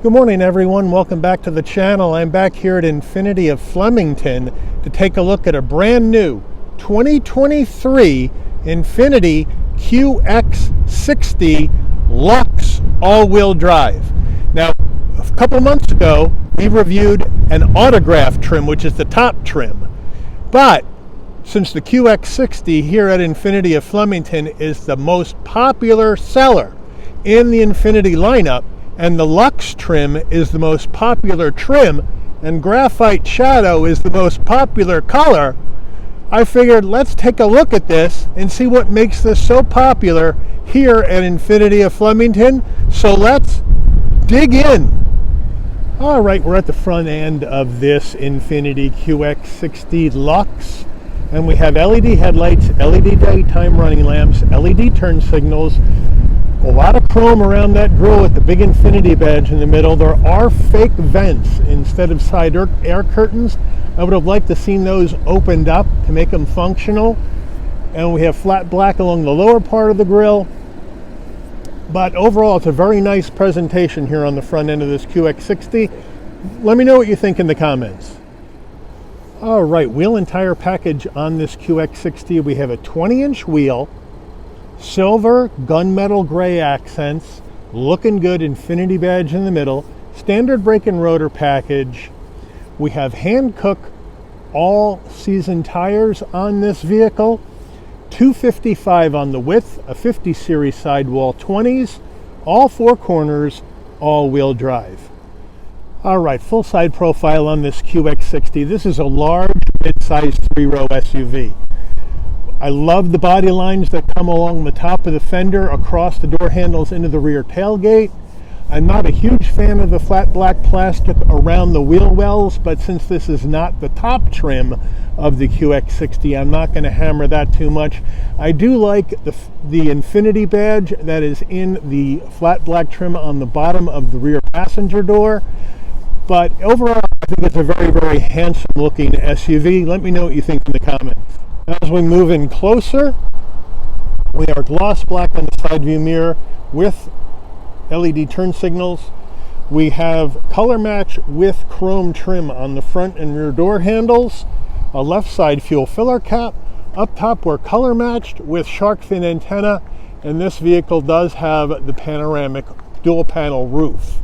Good morning everyone, welcome back to the channel. I'm back here at Infiniti of Flemington to take a look at a brand new 2023 Infiniti QX60 Luxe all-wheel drive. Now, a couple months ago, we reviewed an autograph trim, which is the top trim. But since the QX60 here at Infiniti of Flemington is the most popular seller in the Infiniti lineup, and the Luxe trim is the most popular trim, and graphite shadow is the most popular color, I figured let's take a look at this and see what makes this so popular here at Infiniti of Flemington. So let's dig in. All right, we're at the front end of this Infiniti QX60 Luxe, and we have LED headlights, LED daytime running lamps, LED turn signals, a lot of chrome around that grille with the big Infiniti badge in the middle. There are fake vents instead of side air curtains. I would have liked to seen those opened up to make them functional. And we have flat black along the lower part of the grille. But overall, it's a very nice presentation here on the front end of this QX60. Let me know what you think in the comments. All right, wheel and tire package on this QX60. We have a 20-inch wheel, silver gunmetal gray accents, looking good, Infiniti badge in the middle, standard brake and rotor package. We have hand-cook all season tires on this vehicle, 255 on the width, a 50 series sidewall 20s, all four corners, all-wheel drive. All right, full side profile on this QX60. This is a large mid-size 3-row SUV. I love the body lines that come along the top of the fender, across the door handles into the rear tailgate. I'm not a huge fan of the flat black plastic around the wheel wells, but since this is not the top trim of the QX60, I'm not going to hammer that too much. I do like the Infiniti badge that is in the flat black trim on the bottom of the rear passenger door. But overall, I think it's a very, very handsome looking SUV. Let me know what you think in the comments. As we move in closer, we are gloss black on the side view mirror with LED turn signals. We have color match with chrome trim on the front and rear door handles, a left side fuel filler cap. Up top we're color matched with shark fin antenna, and this vehicle does have the panoramic dual panel roof.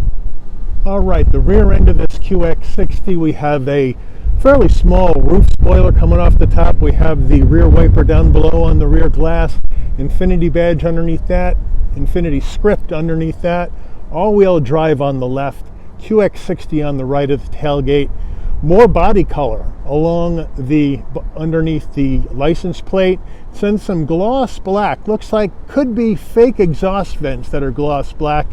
All right, the rear end of this QX60, we have a fairly small roof spoiler coming off the top. We have the rear wiper down below on the rear glass, Infiniti badge underneath that, Infiniti script underneath that, all-wheel drive on the left, QX60 on the right of the tailgate. More body color along the underneath the license plate. Sends some gloss black. Looks like could be fake exhaust vents that are gloss black.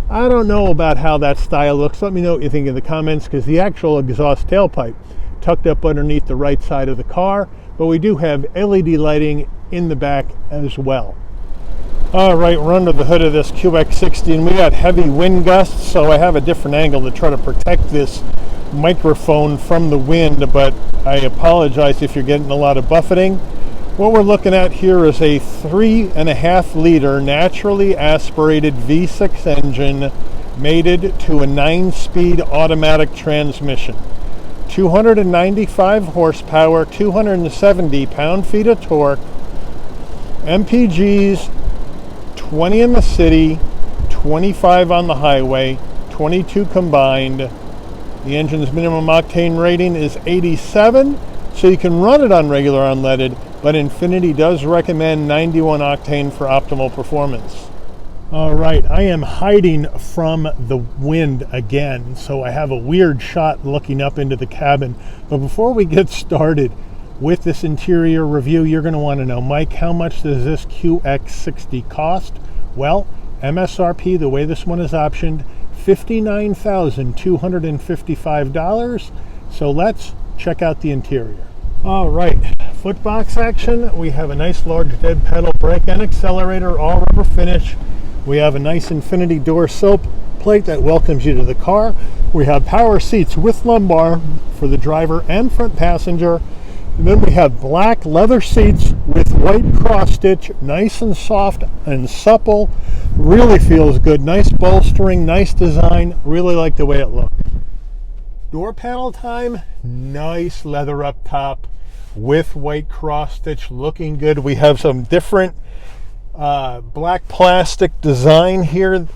I don't know about how that style looks. Let me know what you think in the comments, because the actual exhaust tailpipe tucked up underneath the right side of the car, but we do have LED lighting in the back as well. All right, we're under the hood of this QX60, and we got heavy wind gusts, so I have a different angle to try to protect this microphone from the wind, but I apologize if you're getting a lot of buffeting. What we're looking at here is a 3.5 liter naturally aspirated V6 engine mated to a 9-speed automatic transmission. 295 horsepower, 270 pound-feet of torque, MPGs 20 in the city, 25 on the highway, 22 combined. The engine's minimum octane rating is 87, so you can run it on regular unleaded, but Infiniti does recommend 91 octane for optimal performance. All right, I am hiding from the wind again, so I have a weird shot looking up into the cabin. But before we get started with this interior review, you're going to want to know, Mike, how much does this QX60 cost? Well, MSRP, the way this one is optioned, $59,255. So let's check out the interior. All right, footbox action. We have a nice large dead pedal brake and accelerator, all rubber finish. We have a nice Infiniti door sill plate that welcomes you to the car. We have power seats with lumbar for the driver and front passenger. And then we have black leather seats with white cross stitch, nice and soft and supple. Really feels good. Nice bolstering, nice design. Really like the way it looks. Door panel time, nice leather up top with white cross stitch, looking good. We have some different black plastic design here,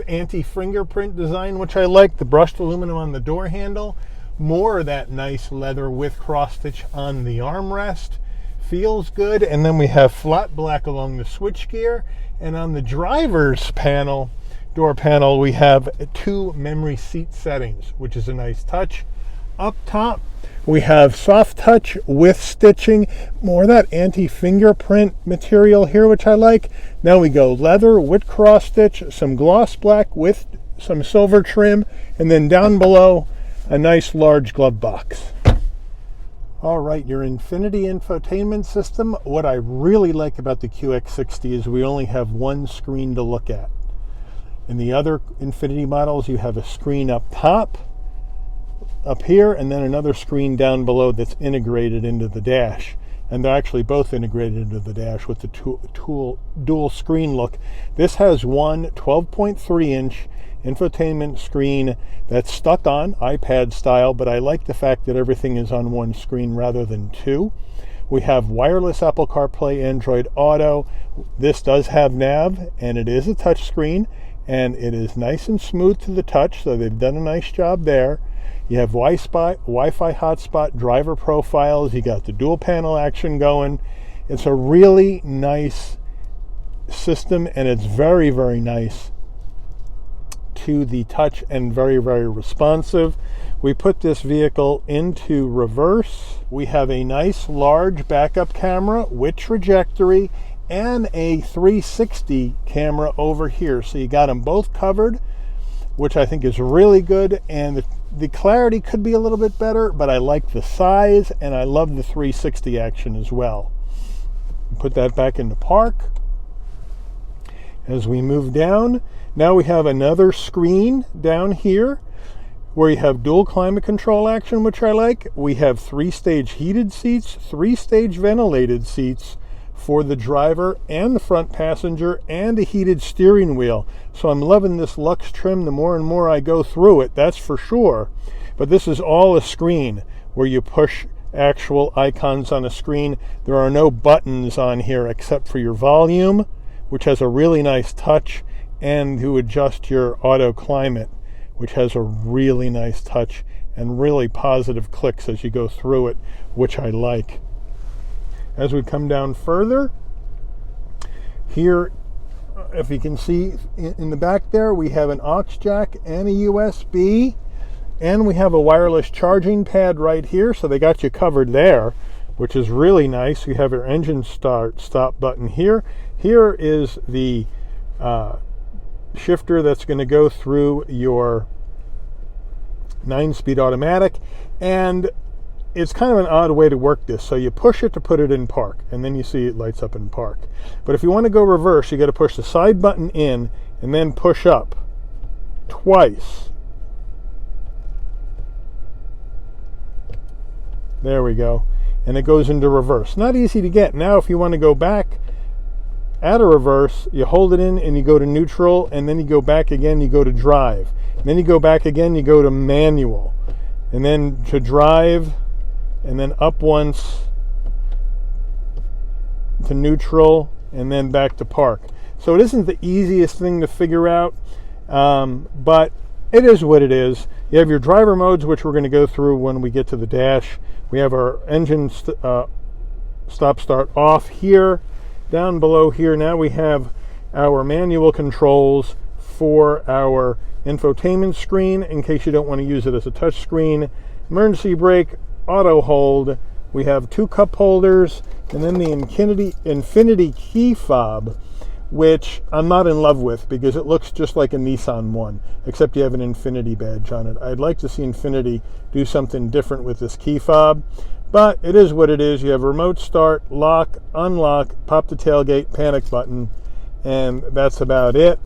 anti-fingerprint design, which I like. The brushed aluminum on the door handle. More of that nice leather with cross stitch on the armrest. Feels good. And then we have flat black along the switchgear. And on the driver's panel, door panel, we have 2 memory seat settings, which is a nice touch. Up top, we have soft touch with stitching, more of that anti-fingerprint material here, which I like. Now we go leather with cross stitch, some gloss black with some silver trim, and then down below, a nice large glove box. All right, your Infiniti infotainment system. What I really like about the QX60 is we only have one screen to look at. In the other Infiniti models, you have a screen up top, up here, and then another screen down below that's integrated into the dash. And they're actually both integrated into the dash with the dual screen look. This has one 12.3-inch infotainment screen that's stuck on iPad style, but I like the fact that everything is on one screen rather than two. We have wireless Apple CarPlay, Android Auto. This does have nav, and it is a touch screen, and it is nice and smooth to the touch, so they've done a nice job there. You have Wi-Fi hotspot, driver profiles. You got the dual panel action going. It's a really nice system, and it's very, very nice to the touch and very, very responsive. We put this vehicle into reverse. We have a nice large backup camera with trajectory and a 360 camera over here. So you got them both covered, which I think is really good. And the clarity could be a little bit better, but I like the size and I love the 360 action as well. Put that back into park. As we move down, now we have another screen down here where you have dual climate control action, which I like. We have 3-stage heated seats, 3-stage ventilated seats for the driver and the front passenger, and a heated steering wheel. So I'm loving this Luxe trim the more and more I go through it, that's for sure. But this is all a screen where you push actual icons on a screen. There are no buttons on here except for your volume, which has a really nice touch, and to adjust your auto climate, which has a really nice touch and really positive clicks as you go through it, which I like. As we come down further, here, if you can see in the back there, we have an aux jack and a USB, and we have a wireless charging pad right here, so they got you covered there, which is really nice. You have your engine stop button here. Here is the shifter that's going to go through your 9-speed automatic, and it's kind of an odd way to work this. So you push it to put it in park, and then you see it lights up in park. But if you want to go reverse, you got to push the side button in and then push up twice. There we go. And it goes into reverse. Not easy to get. Now if you want to go back at a reverse, you hold it in and you go to neutral, and then you go back again, you go to drive. And then you go back again, you go to manual. And then to drive, and then up once to neutral, and then back to park. So it isn't the easiest thing to figure out, but it is what it is. You have your driver modes, which we're going to go through when we get to the dash. We have our engine stop start off here. Down below here, now we have our manual controls for our infotainment screen in case you don't want to use it as a touch screen. Emergency brake, auto hold. We have 2 cup holders, and then the Infiniti key fob, which I'm not in love with because it looks just like a Nissan one, except you have an Infiniti badge on it. I'd like to see Infiniti do something different with this key fob. But it is what it is. You have remote start, lock, unlock, pop the tailgate, panic button, and that's about it.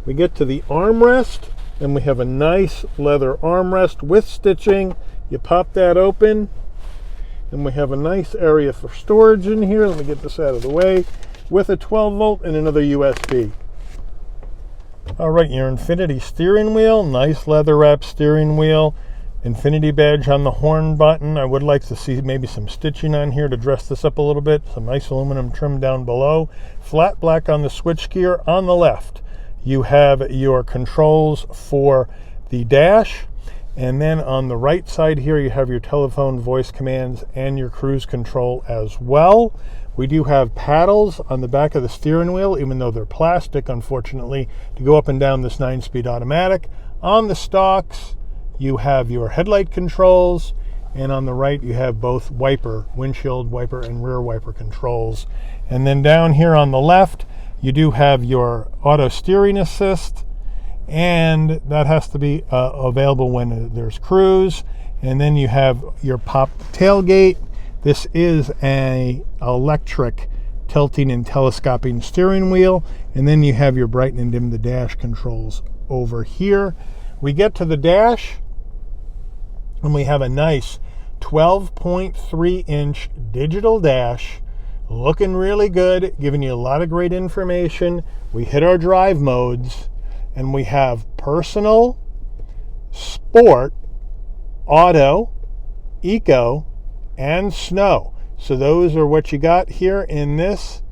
We get to the armrest, and we have a nice leather armrest with stitching. You pop that open, And we have a nice area for storage in here. Let me get this out of the way. With a 12 volt and another USB. All right, your Infiniti steering wheel, nice leather wrap steering wheel. Infiniti badge on the horn button. I would like to see maybe some stitching on here to dress this up a little bit. Some nice aluminum trim down below. Flat black on the switchgear. On the left, you have your controls for the dash. And then on the right side here, you have your telephone voice commands and your cruise control as well. We do have paddles on the back of the steering wheel, even though they're plastic, unfortunately, to go up and down this 9-speed automatic. On the stalks, you have your headlight controls, and on the right, you have both wiper, windshield wiper, and rear wiper controls. And then down here on the left, you do have your auto steering assist, and that has to be available when there's cruise. And then you have your pop tailgate. This is an electric tilting and telescoping steering wheel. And then you have your brighten and dim the dash controls over here. We get to the dash, and we have a nice 12.3-inch digital dash, looking really good, giving you a lot of great information. We hit our drive modes, and we have personal, sport, auto, eco, and snow. So those are what you got here in this.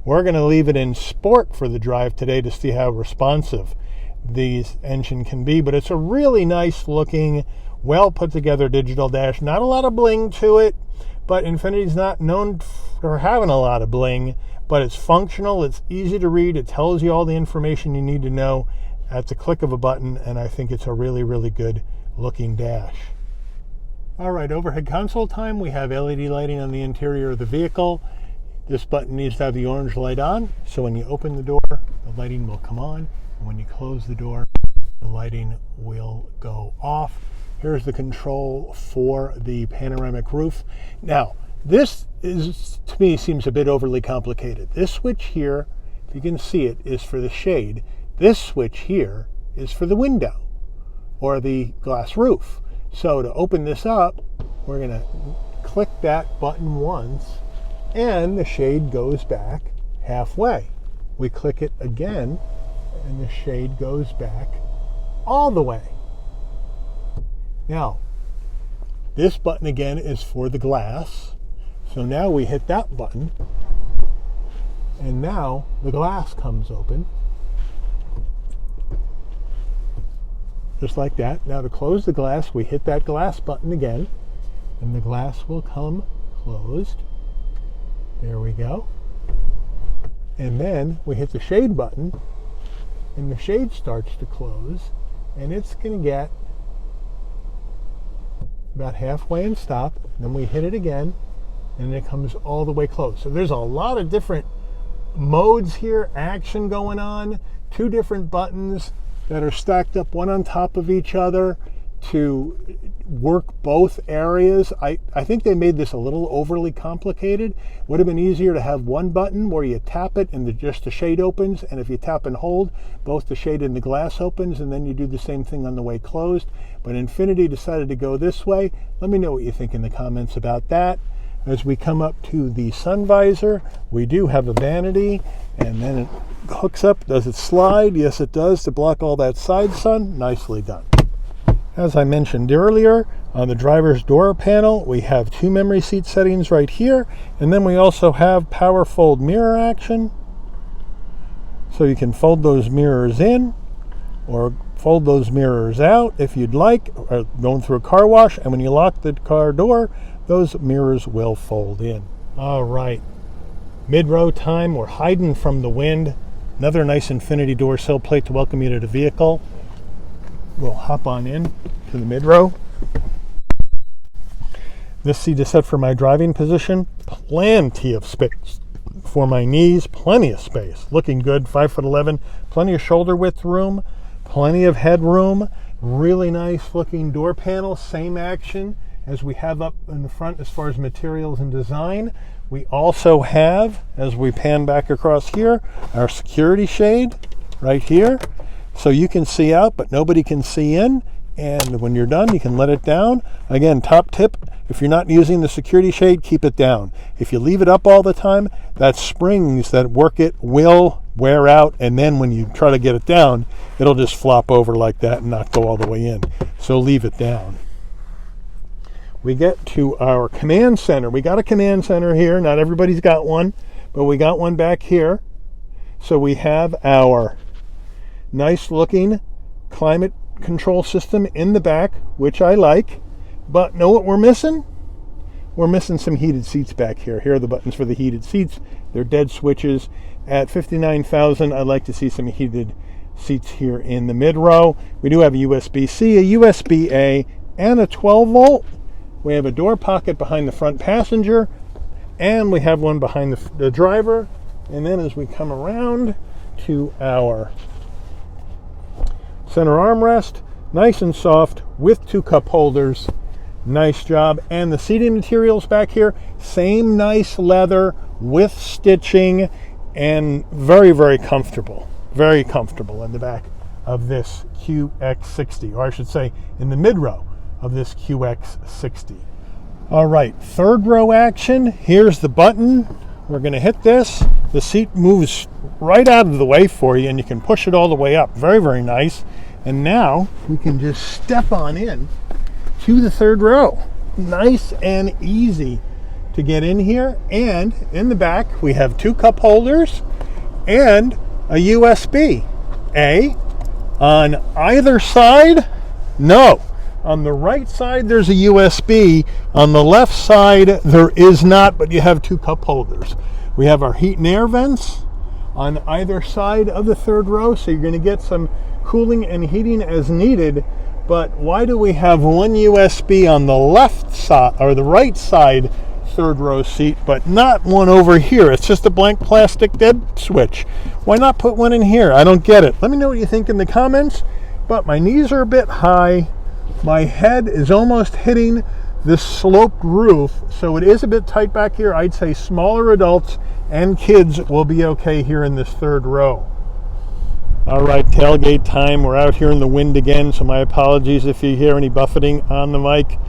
We're going to leave it in sport for the drive today to see how responsive this engine can be. But it's a really nice looking, well put together digital dash. Not a lot of bling to it, but Infiniti's not known for having a lot of bling, but it's functional, it's easy to read, it tells you all the information you need to know at the click of a button, and I think it's a really, really good looking dash. All right, overhead console time. We have LED lighting on the interior of the vehicle. This button needs to have the orange light on, so when you open the door, the lighting will come on, and when you close the door, the lighting will go off. Here's the control for the panoramic roof. Now, this is, to me, seems a bit overly complicated. This switch here, if you can see it, is for the shade. This switch here is for the window or the glass roof. So to open this up, we're going to click that button once, and the shade goes back halfway. We click it again, and the shade goes back all the way. Now, this button again is for the glass. So now we hit that button, and now the glass comes open. Just like that. Now to close the glass, we hit that glass button again, and the glass will come closed. There we go. And then we hit the shade button, and the shade starts to close, and it's going to get about halfway and stop. Then we hit it again, and it comes all the way closed. So there's a lot of different modes here, action going on, 2 different buttons that are stacked up one on top of each other to work both areas. I think they made this a little overly complicated. Would have been easier to have one button where you tap it and just the shade opens, and if you tap and hold, both the shade and the glass opens, and then you do the same thing on the way closed. But Infiniti decided to go this way. Let me know what you think in the comments about that. As we come up to the sun visor, we do have a vanity, and then it hooks up. Does it slide? Yes, it does, to block all that side sun. Nicely done. As I mentioned earlier, on the driver's door panel, we have 2 memory seat settings right here, and then we also have power fold mirror action. So you can fold those mirrors in or fold those mirrors out if you'd like, or going through a car wash, and when you lock the car door, those mirrors will fold in. All right, mid-row time. We're hiding from the wind. Another nice Infiniti door sill plate to welcome you to the vehicle. We'll hop on in to the mid-row. This seat is set for my driving position. Plenty of space for my knees. Plenty of space. Looking good. 5'11". Plenty of shoulder width room. Plenty of headroom. Really nice looking door panel. Same action as we have up in the front as far as materials and design. We also have, as we pan back across here, our security shade right here. So you can see out, but nobody can see in. And when you're done, you can let it down. Again, top tip, if you're not using the security shade, keep it down. If you leave it up all the time, that springs that work it will wear out, and then when you try to get it down, it'll just flop over like that and not go all the way in. So leave it down. We get to our command center. We got a command center here. Not everybody's got one, but we got one back here. So we have our nice looking climate control system in the back, which I like. But know what we're missing? We're missing some heated seats back here. Here are the buttons for the heated seats. They're dead switches. At 59,000, I'd like to see some heated seats here in the mid row. We do have a USB-C, a USB-A, and a 12 volt. We have a door pocket behind the front passenger, and we have one behind the driver. And then as we come around to our center armrest, nice and soft with 2 cup holders. Nice job. And the seating materials back here, same nice leather with stitching, and very, very comfortable. Very comfortable in the back of this QX60, or I should say in the mid row of this QX60. All right, third row action. Here's the button. We're going to hit this. The seat moves right out of the way for you, and you can push it all the way up. Very, very nice. And now we can just step on in to the third row. Nice and easy to get in here. And in the back, we have 2 cup holders and a USB-A. On either side, no. On the right side, there's a USB. On the left side, there is not, but you have 2 cup holders. We have our heat and air vents on either side of the third row, so you're going to get some cooling and heating as needed. But why do we have one USB on the left side, or the right side third row seat, but not one over here? It's just a blank plastic dead switch. Why not put one in here? I don't get it. Let me know what you think in the comments. But my knees are a bit high. My head is almost hitting the sloped roof, so it is a bit tight back here. I'd say smaller adults and kids will be okay here in this third row. All right, tailgate time. We're out here in the wind again, so my apologies if you hear any buffeting on the mic.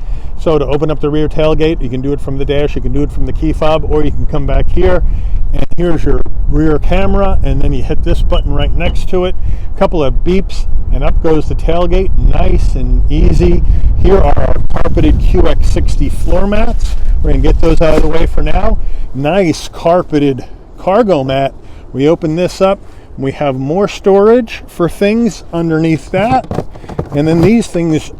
So to open up the rear tailgate, you can do it from the dash, you can do it from the key fob, or you can come back here, and here's your rear camera, and then you hit this button right next to it. A couple of beeps, and up goes the tailgate. Nice and easy. Here are our carpeted QX60 floor mats. We're going to get those out of the way for now. Nice carpeted cargo mat. We open this up. We have more storage for things underneath that. And then these things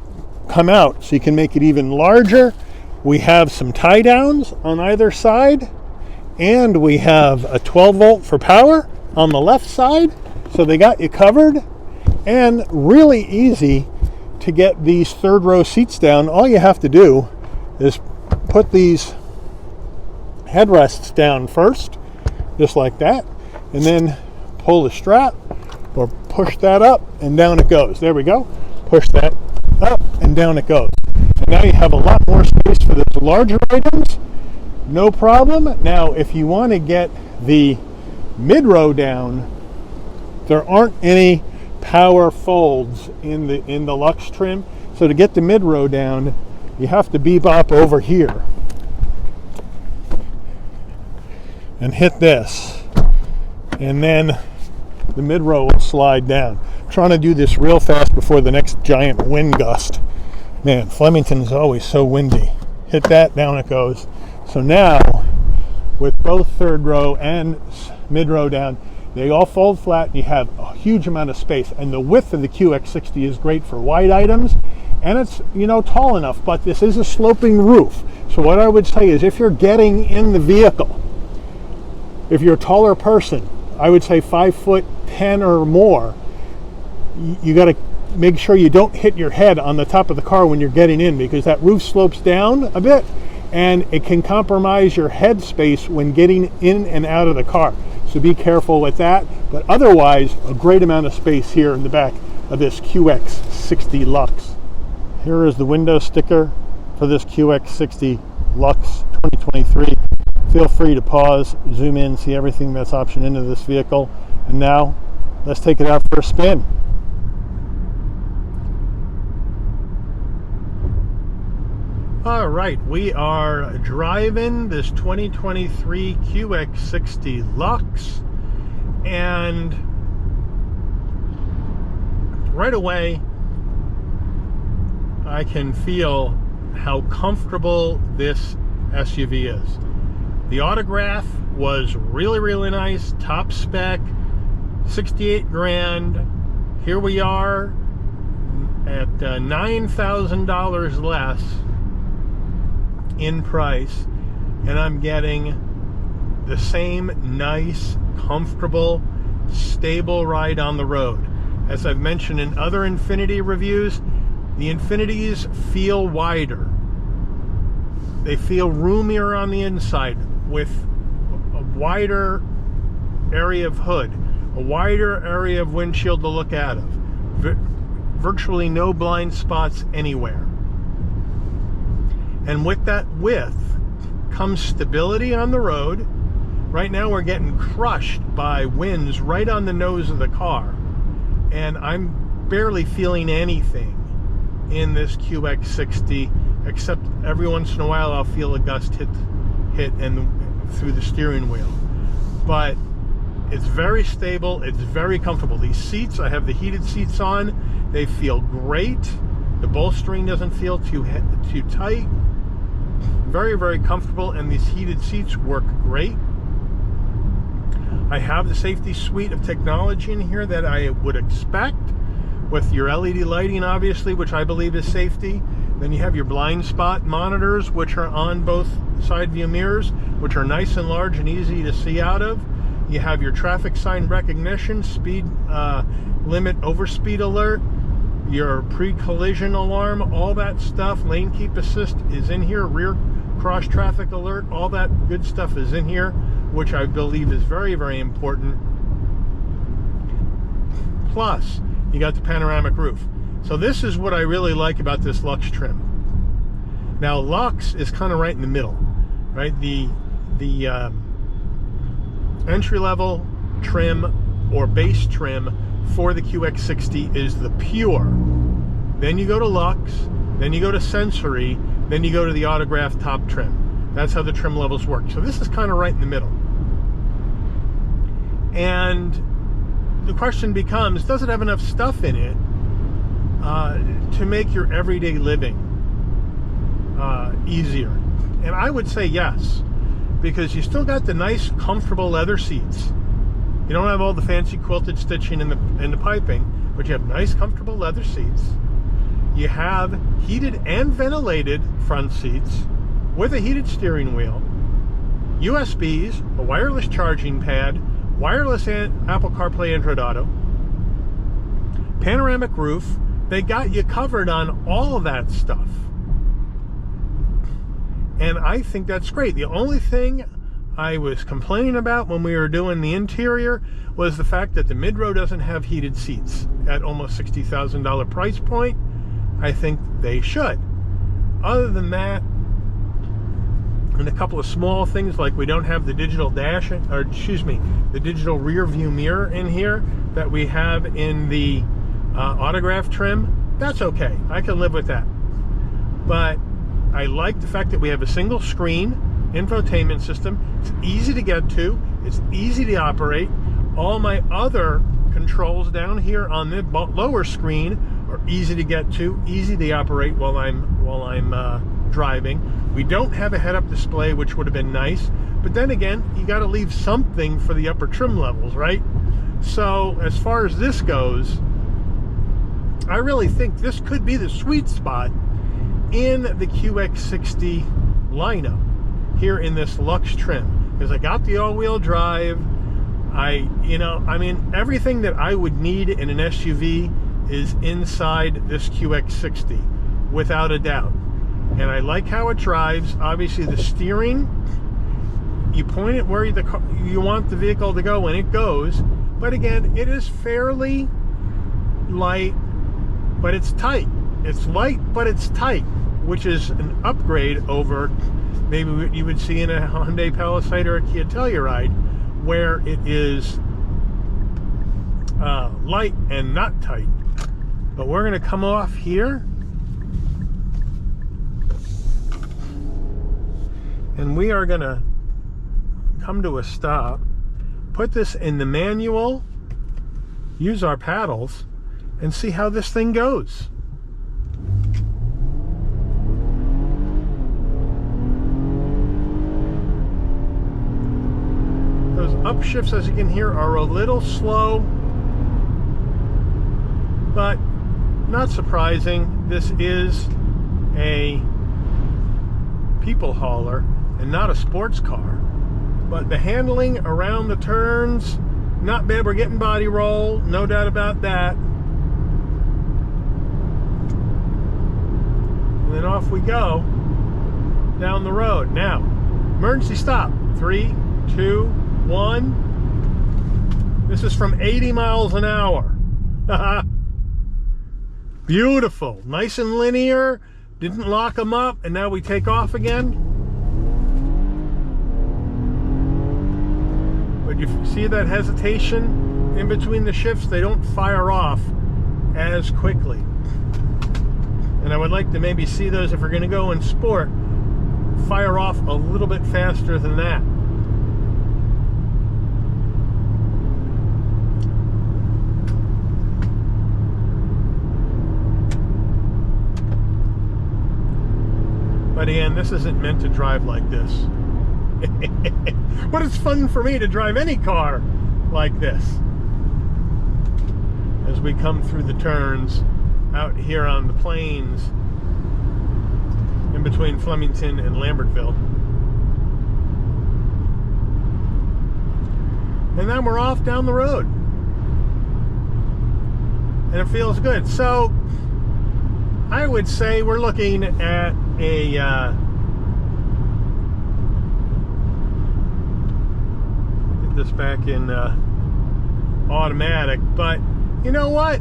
come out so you can make it even larger. We have some tie downs on either side. And we have a 12 volt for power on the left side. So they got you covered. And really easy to get these third row seats down. All you have to do is put these headrests down first, just like that, and then pull the strap or push that up and down it goes. There we go. Push that up and down it goes. And now you have a lot more space for the larger items. No problem. Now, if you want to get the mid row down, there aren't any power folds in the Luxe trim. So to get the mid row down, you have to bebop over here and hit this, and then the mid row will slide down. I'm trying to do this real fast before the next giant wind gust. Man, Flemington is always so windy. Hit that, down it goes. So now, with both third row and mid row down, they all fold flat, and you have a huge amount of space. And the width of the QX60 is great for wide items, and it's, tall enough, but this is a sloping roof. So what I would say is, if you're getting in the vehicle, if you're a taller person, I would say 5'10" or more, you got to make sure you don't hit your head on the top of the car when you're getting in, because that roof slopes down a bit, and it can compromise your head space when getting in and out of the car. So be careful with that. But otherwise, a great amount of space here in the back of this QX60 Luxe. Here is the window sticker for this QX60 Luxe 2023. Feel free to pause, zoom in, see everything that's optioned into this vehicle. And now, let's take it out for a spin. right, we are driving this 2023 QX60 Luxe, and right away I can feel how comfortable this SUV is. The autograph was really nice, top spec, 68 grand. Here we are at $9,000 less in price, and I'm getting the same nice, comfortable, stable ride on the road. As I've mentioned in other Infiniti reviews, the Infinitis feel wider. They feel roomier on the inside with a wider area of hood, a wider area of windshield to look out of. Virtually no blind spots anywhere. And with that width comes stability on the road. Right now we're getting crushed by winds right on the nose of the car, and I'm barely feeling anything in this QX60, except every once in a while I'll feel a gust hit and through the steering wheel. But it's very stable, it's very comfortable. These seats, I have the heated seats on, they feel great. The bolstering doesn't feel too tight. Very comfortable, and these heated seats work great. I have the safety suite of technology in here that I would expect, with your LED lighting, obviously, which I believe is safety. Then you have your blind spot monitors, which are on both side view mirrors, which are nice and large and easy to see out of. You have your traffic sign recognition, speed limit overspeed alert, your pre-collision alarm, all that stuff. Lane keep assist is in here, rear cross traffic alert, all that good stuff is in here, which I believe is very important. Plus, you got the panoramic roof. So this is what I really like about this Luxe trim. Now, Luxe is kind of right in the middle, right? The entry-level trim or base trim for the QX60 is the Pure. Then you go to Luxe, then you go to Sensory, then you go to the Autograph top trim. That's how the trim levels work. So this is kind of right in the middle. And the question becomes, does it have enough stuff in it to make your everyday living easier? And I would say yes, because you still got the nice, comfortable leather seats. You don't have all the fancy quilted stitching in the piping, but you have nice, comfortable leather seats. You have heated and ventilated front seats with a heated steering wheel, USBs, a wireless charging pad, wireless Apple CarPlay, Android Auto, panoramic roof. They got you covered on all of that stuff. And I think that's great. The only thing I was complaining about when we were doing the interior was the fact that the mid-row doesn't have heated seats at almost $60,000 price point. I think they should. Other than that, and a couple of small things like we don't have the digital the digital rear view mirror in here that we have in the Autograph trim. That's okay. I can live with that. But I like the fact that we have a single screen infotainment system. It's easy to get to. It's easy to operate. All my other controls down here on the lower screen are easy to get to, easy to operate while I'm driving. We don't have a head-up display, which would have been nice, but then again, you got to leave something for the upper trim levels, right? So as far as this goes, I really think this could be the sweet spot in the QX60 lineup here in this Luxe trim, because I got the all-wheel drive. I mean, everything that I would need in an SUV is inside this QX60, without a doubt. And I like how it drives. Obviously, the steering, you point it where you want the vehicle to go, and it goes. But again, it is fairly light, but it's tight. It's light, but it's tight, which is an upgrade over maybe what you would see in a Hyundai Palisade or a Kia Telluride, where it is light and not tight. But we're going to come off here. And we are gonna come to a stop, put this in the manual, use our paddles, and see how this thing goes. Those upshifts, as you can hear, are a little slow, but not surprising. This is a people hauler and not a sports car. But the handling around the turns, not bad. We're getting body roll, no doubt about that. And then off we go down the road. Now, emergency stop. 3, 2, 1. This is from 80 miles an hour. Beautiful, nice and linear. Didn't lock them up, and now we take off again. But you see that hesitation in between the shifts? They don't fire off as quickly. And I would like to maybe see those, if we're going to go in sport, fire off a little bit faster than that. But again, this isn't meant to drive like this. But it's fun for me to drive any car like this. As we come through the turns out here on the plains in between Flemington and Lambertville. And then we're off down the road. And it feels good. So I would say we're looking at a get this back in automatic, but you know what?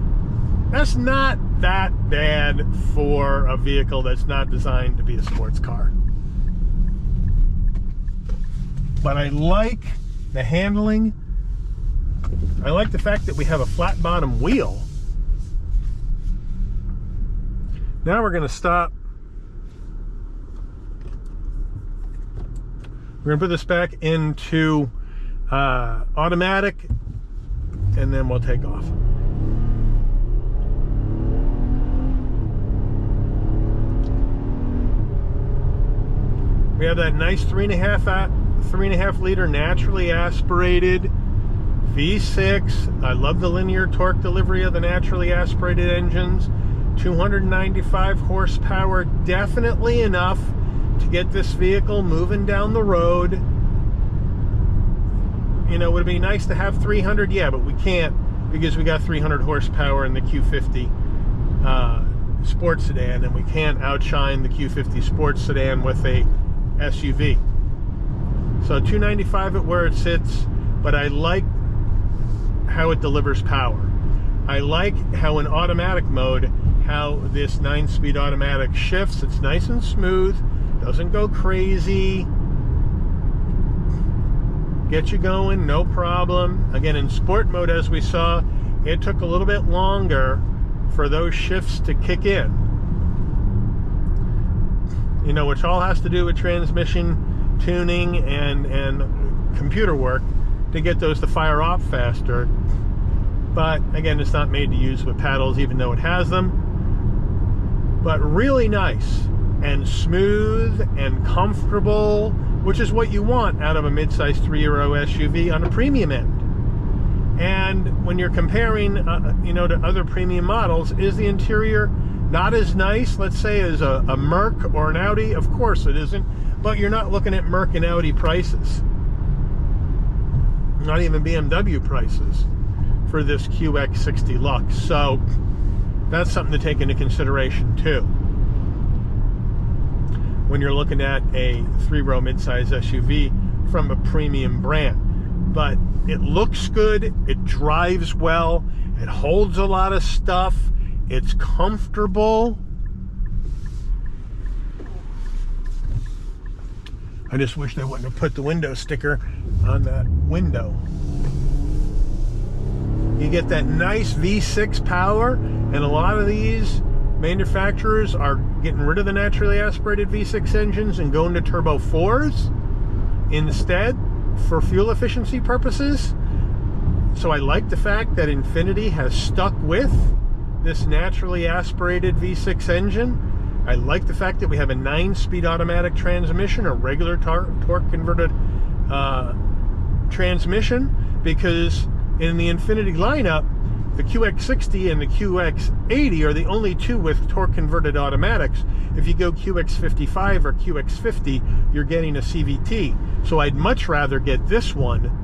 That's not that bad for a vehicle that's not designed to be a sports car. But I like the handling. I like the fact that we have a flat bottom wheel. Now we're going to stop. We're going to put this back into automatic, and then we'll take off. We have that nice 3.5 liter naturally aspirated V6. I love the linear torque delivery of the naturally aspirated engines. 295 horsepower, definitely enough to get this vehicle moving down the road. You know, would it be nice to have 300? Yeah, but we can't, because we got 300 horsepower in the Q50 sports sedan, and we can't outshine the Q50 sports sedan with a SUV. So 295 at where it sits, but I like how it delivers power. I like how in automatic mode, how this 9-speed automatic shifts. It's nice and smooth, doesn't go crazy, get you going, no problem. Again, in sport mode, as we saw, it took a little bit longer for those shifts to kick in. You know, which all has to do with transmission tuning and computer work to get those to fire off faster. But again, it's not made to use with paddles, even though it has them. But really nice and smooth and comfortable, which is what you want out of a mid-size 3-row SUV on a premium end. And when you're comparing, you know, to other premium models, is the interior not as nice, let's say, as a Merc or an Audi? Of course it isn't, but you're not looking at Merc and Audi prices. Not even BMW prices for this QX60 Luxe. So that's something to take into consideration too when you're looking at a 3-row midsize SUV from a premium brand. But it looks good, it drives well, it holds a lot of stuff, it's comfortable. I just wish they wouldn't have put the window sticker on that window. You get that nice V6 power, and a lot of these manufacturers are getting rid of the naturally aspirated V6 engines and going to turbo 4s instead for fuel efficiency purposes. So I like the fact that Infiniti has stuck with this naturally aspirated V6 engine. I like the fact that we have a 9-speed automatic transmission, a regular torque converted transmission, because in the Infiniti lineup, the QX60 and the QX80 are the only two with torque converted automatics. If you go QX55 or QX50, you're getting a CVT. So I'd much rather get this one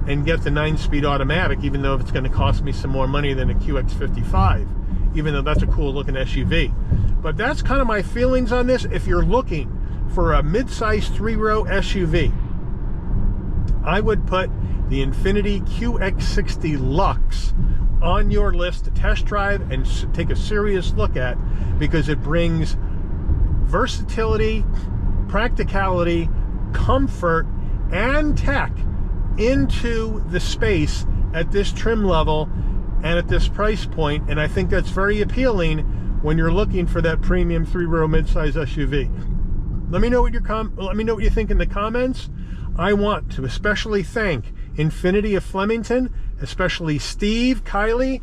and get the 9-speed automatic, even though it's going to cost me some more money than a QX55, even though that's a cool looking SUV. But that's kind of my feelings on this. If you're looking for a mid-size 3-row SUV, I would put the Infiniti QX60 Luxe on your list to test drive and take a serious look at, because it brings versatility, practicality, comfort, and tech into the space at this trim level and at this price point. And I think that's very appealing when you're looking for that premium 3-row midsize SUV. Let me know what you think in the comments. I want to especially thank Infiniti of Flemington, especially Steve Kiley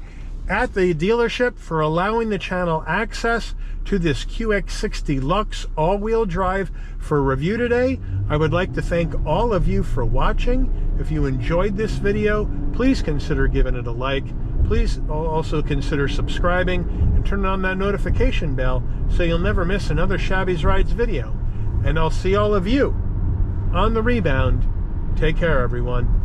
at the dealership, for allowing the channel access to this QX60 Luxe all-wheel drive for review today. I would like to thank all of you for watching. If you enjoyed this video, please consider giving it a like. Please also consider subscribing and turn on that notification bell so you'll never miss another Shabby's Rides video. And I'll see all of you on the rebound. Take care, everyone.